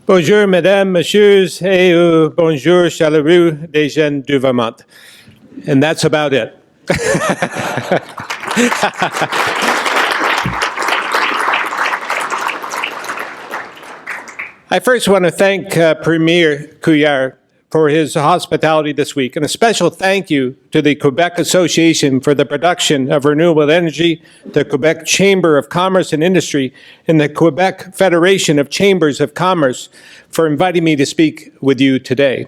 Bonjour, mesdames, messieurs, et bonjour, chaleureux des jeunes du Vermont. And that's about it. I first want to thank Premier Couillard for his hospitality this week, and a special thank you to the Quebec Association for the Production of Renewable Energy, the Quebec Chamber of Commerce and Industry, and the Quebec Federation of Chambers of Commerce for inviting me to speak with you today.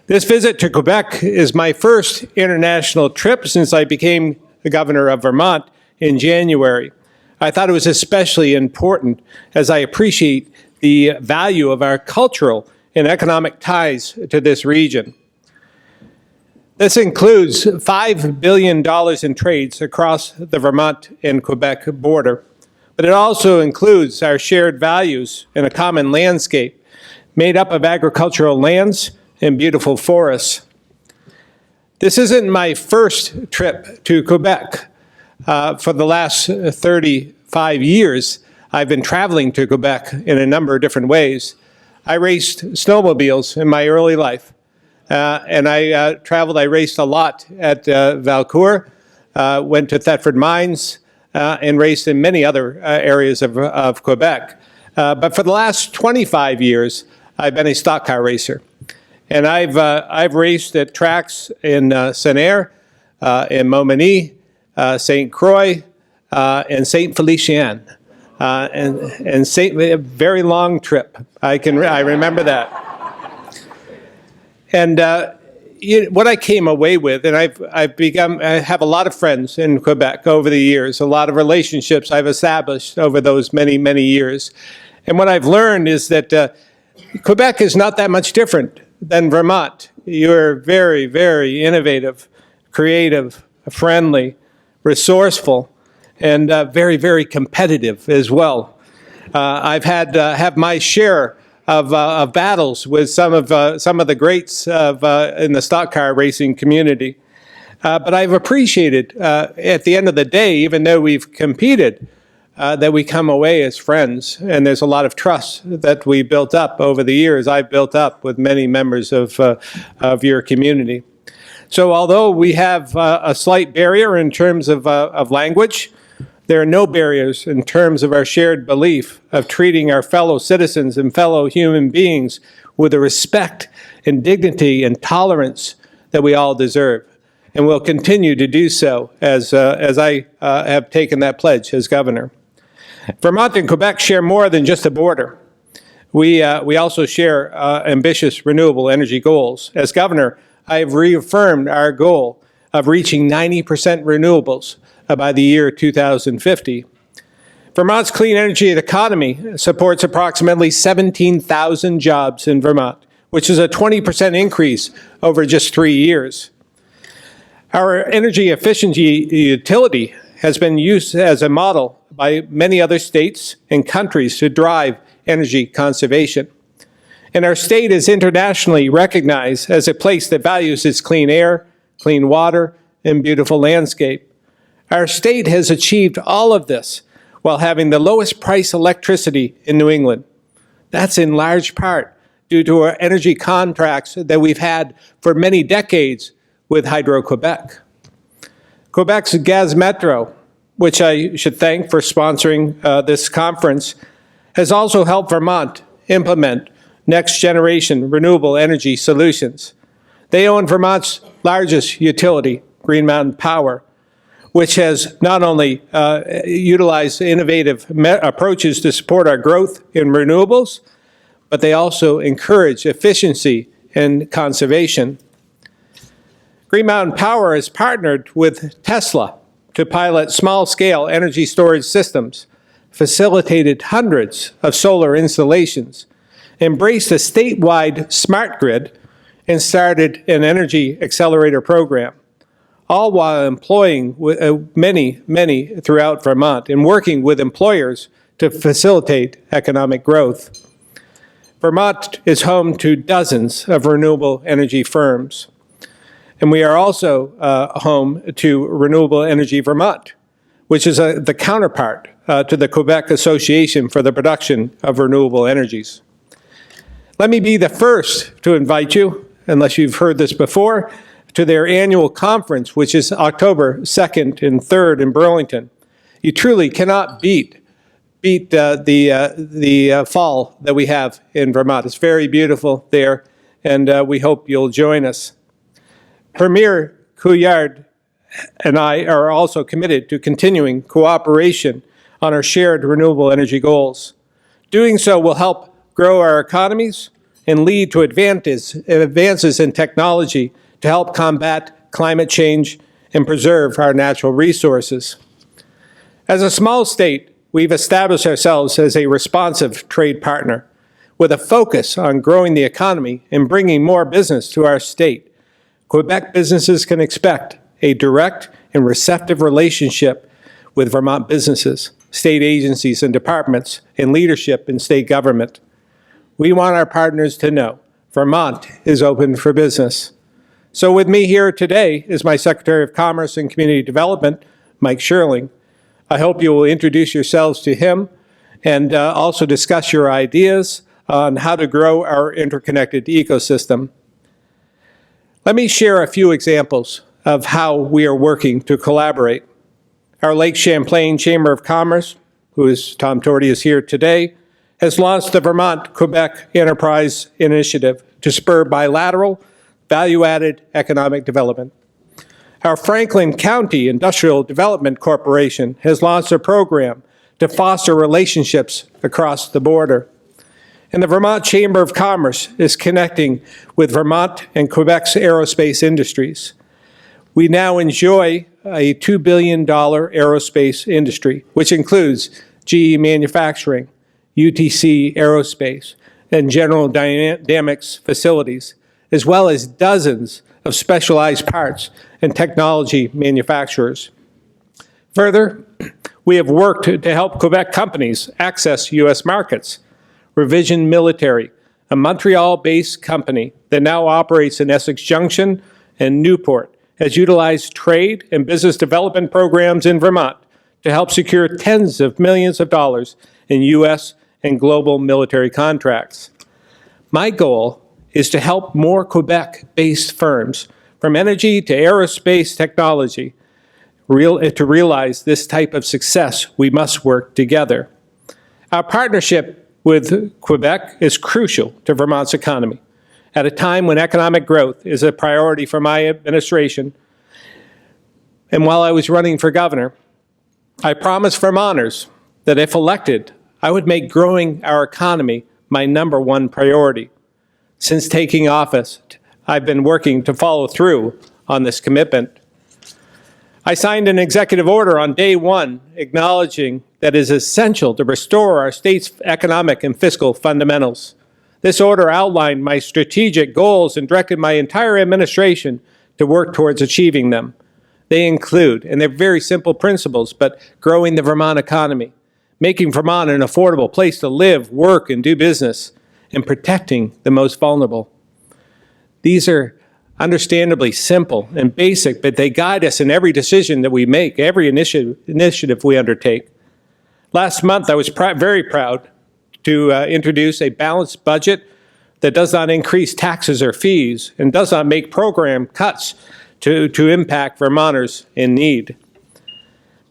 This visit to Quebec is my first international trip since I became the governor of Vermont in January. I thought it was especially important as I appreciate the value of our cultural and economic ties to this region. This includes $5 billion in trades across the Vermont and Quebec border, but it also includes our shared values in a common landscape made up of agricultural lands and beautiful forests. This isn't my first trip to Quebec. For the last 35 years, I've been traveling to Quebec in a number of different ways. I raced snowmobiles in my early life, and I raced a lot at Valcourt, went to Thetford Mines, and raced in many other areas of Quebec. But for the last 25 years, I've been a stock car racer. And I've raced at tracks in Saint-Air, in Montmagny, St. Croix, and St. Félicien. And a very long trip. I remember that. And what I came away with, and I have a lot of friends in Quebec over the years, a lot of relationships I've established over those many, many years. And what I've learned is that Quebec is not that much different than Vermont. You're very, very innovative, creative, friendly, resourceful, and very, very competitive as well. I've have my share of battles with some of the greats in the stock car racing community. But I've appreciated, at the end of the day, even though we've competed, that we come away as friends. And there's a lot of trust that we built up over the years. I've built up with many members of your community. So although we have a slight barrier in terms of language, there are no barriers in terms of our shared belief of treating our fellow citizens and fellow human beings with the respect and dignity and tolerance that we all deserve. And will continue to do so as I have taken that pledge as governor. Vermont and Quebec share more than just a border. We also share ambitious renewable energy goals. As governor, I have reaffirmed our goal of reaching 90% renewables by the year 2050. Vermont's clean energy economy supports approximately 17,000 jobs in Vermont, which is a 20% increase over just 3 years. Our energy efficiency utility has been used as a model by many other states and countries to drive energy conservation. And our state is internationally recognized as a place that values its clean air, clean water, and beautiful landscape. Our state has achieved all of this while having the lowest price electricity in New England. That's in large part due to our energy contracts that we've had for many decades with Hydro-Quebec. Quebec's Gaz Metro, which I should thank for sponsoring this conference, has also helped Vermont implement next-generation renewable energy solutions. They own Vermont's largest utility, Green Mountain Power, which has not only utilized innovative approaches to support our growth in renewables, but they also encourage efficiency and conservation. Green Mountain Power has partnered with Tesla to pilot small-scale energy storage systems, facilitated hundreds of solar installations, embraced a statewide smart grid, and started an energy accelerator program, all while employing many throughout Vermont and working with employers to facilitate economic growth. Vermont is home to dozens of renewable energy firms. And we are also home to Renewable Energy Vermont, which is the counterpart to the Quebec Association for the Production of Renewable Energies. Let me be the first to invite you, unless you've heard this before, to their annual conference, which is October 2nd and 3rd in Burlington. You truly cannot beat the fall that we have in Vermont. It's very beautiful there, and we hope you'll join us. Premier Couillard and I are also committed to continuing cooperation on our shared renewable energy goals. Doing so will help grow our economies and lead to advances in technology to help combat climate change and preserve our natural resources. As a small state, we've established ourselves as a responsive trade partner with a focus on growing the economy and bringing more business to our state. Quebec businesses can expect a direct and receptive relationship with Vermont businesses, state agencies and departments, and leadership in state government. We want our partners to know Vermont is open for business. So with me here today is my Secretary of Commerce and Community Development, Mike Sherling. I hope you will introduce yourselves to him and also discuss your ideas on how to grow our interconnected ecosystem. Let me share a few examples of how we are working to collaborate. Our Lake Champlain Chamber of Commerce, who is Tom Torty is here today, has launched the Vermont-Quebec Enterprise Initiative to spur bilateral, value-added economic development. Our Franklin County Industrial Development Corporation has launched a program to foster relationships across the border. And the Vermont Chamber of Commerce is connecting with Vermont and Quebec's aerospace industries. We now enjoy a $2 billion aerospace industry, which includes GE Manufacturing, UTC Aerospace, and General Dynamics facilities, as well as dozens of specialized parts and technology manufacturers. Further, we have worked to help Quebec companies access U.S. markets. Revision Military, a Montreal-based company that now operates in Essex Junction and Newport, has utilized trade and business development programs in Vermont to help secure tens of millions of dollars in U.S. and global military contracts. My goal is to help more Quebec-based firms, from energy to aerospace technology, to realize this type of success. We must work together. Our partnership with Quebec is crucial to Vermont's economy. At a time when economic growth is a priority for my administration, and while I was running for governor, I promised Vermonters that if elected, I would make growing our economy my #1 priority. Since taking office, I've been working to follow through on this commitment. I signed an executive order on day one acknowledging that it is essential to restore our state's economic and fiscal fundamentals. This order outlined my strategic goals and directed my entire administration to work towards achieving them. They include, and they're very simple principles, but growing the Vermont economy, making Vermont an affordable place to live, work, and do business, and protecting the most vulnerable. These are understandably simple and basic, but they guide us in every decision that we make, every initiative we undertake. Last month, I was very proud to introduce a balanced budget that does not increase taxes or fees and does not make program cuts to impact Vermonters in need.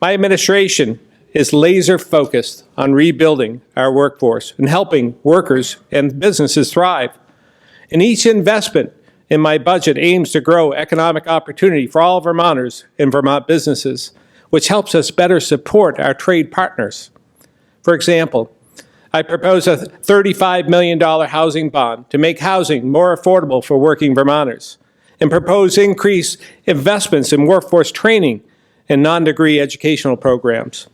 My administration is laser focused on rebuilding our workforce and helping workers and businesses thrive. And each investment in my budget aims to grow economic opportunity for all Vermonters and Vermont businesses, which helps us better support our trade partners. For example, I propose a $35 million housing bond to make housing more affordable for working Vermonters, and propose increased investments in workforce training and non-degree educational programs.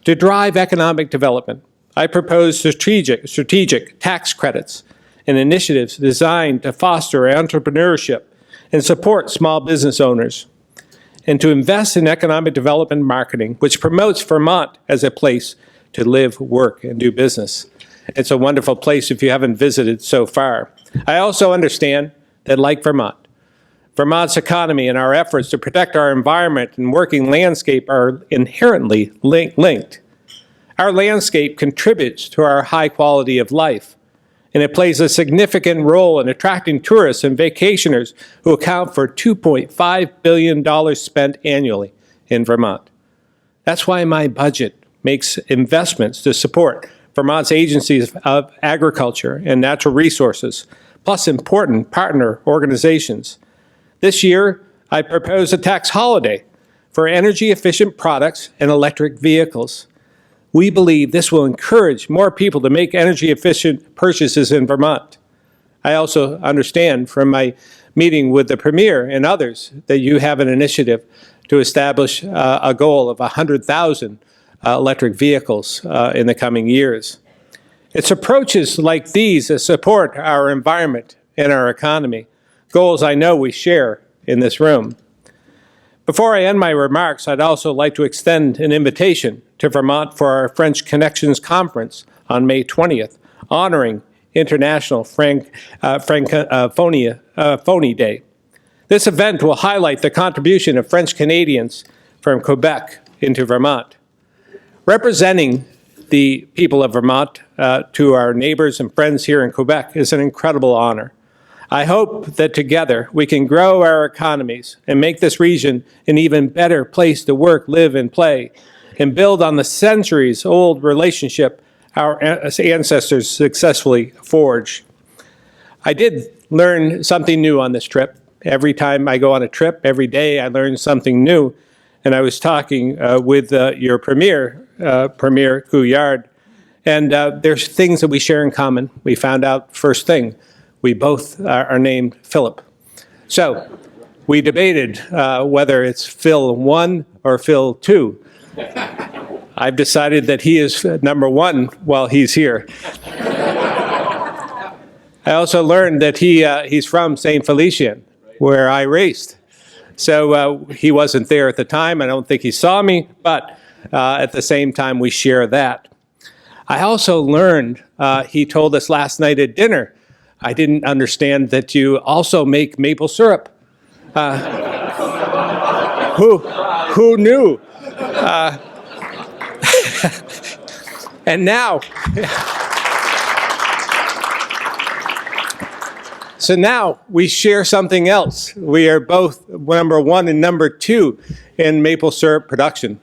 To drive economic development, I propose strategic tax credits and initiatives designed to foster entrepreneurship and support small business owners, and to invest in economic development marketing, which promotes Vermont as a place to live, work, and do business. It's a wonderful place if you haven't visited so far. I also understand that, like Vermont's economy and our efforts to protect our environment and working landscape are inherently linked. Our landscape contributes to our high quality of life, and it plays a significant role in attracting tourists and vacationers who account for $2.5 billion spent annually in Vermont. That's why my budget makes investments to support Vermont's agencies of agriculture and natural resources, plus important partner organizations. This year, I propose a tax holiday for energy-efficient products and electric vehicles. We believe this will encourage more people to make energy-efficient purchases in Vermont. I also understand from my meeting with the Premier and others that you have an initiative to establish a goal of 100,000 electric vehicles in the coming years. It's approaches like these that support our environment and our economy, goals I know we share in this room. Before I end my remarks, I'd also like to extend an invitation to Vermont for our French Connections Conference on May 20th, honoring International Francophonie Day. This event will highlight the contribution of French Canadians from Quebec into Vermont. Representing the people of Vermont to our neighbors and friends here in Quebec is an incredible honor. I hope that together we can grow our economies and make this region an even better place to work, live, and play, and build on the centuries-old relationship our ancestors successfully forged. I did learn something new on this trip. Every time I go on a trip, every day I learn something new. And I was talking with your Premier, Premier Couillard, and there's things that we share in common. We found out first thing, we both are named Philip. So we debated whether it's Phil 1 or Phil 2. I've decided that he is number 1 while he's here. I also learned that he's from St. Felician, where I raced. So he wasn't there at the time. I don't think he saw me, but at the same time, we share that. I also learned, he told us last night at dinner, I didn't understand that you also make maple syrup. Who knew? And now, so now we share something else. We are both number 1 and number 2 in maple syrup production.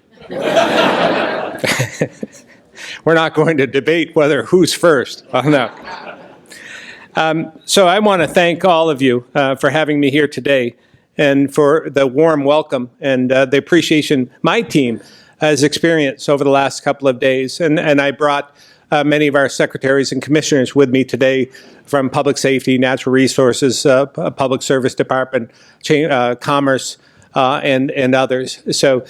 We're not going to debate whether who's first. Oh, no. So I want to thank all of you for having me here today and for the warm welcome and the appreciation my team has experienced over the last couple of days. And I brought many of our secretaries and commissioners with me today from Public Safety, Natural Resources, Public Service Department, Commerce, and others. So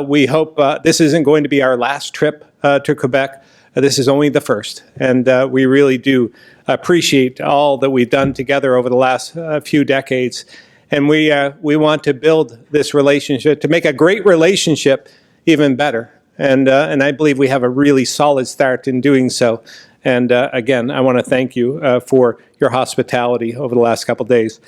we hope this isn't going to be our last trip to Quebec. This is only the first, and we really do appreciate all that we've done together over the last few decades. And we want to build this relationship, to make a great relationship even better. And I believe we have a really solid start in doing so. And again, I want to thank you for your hospitality over the last couple of days.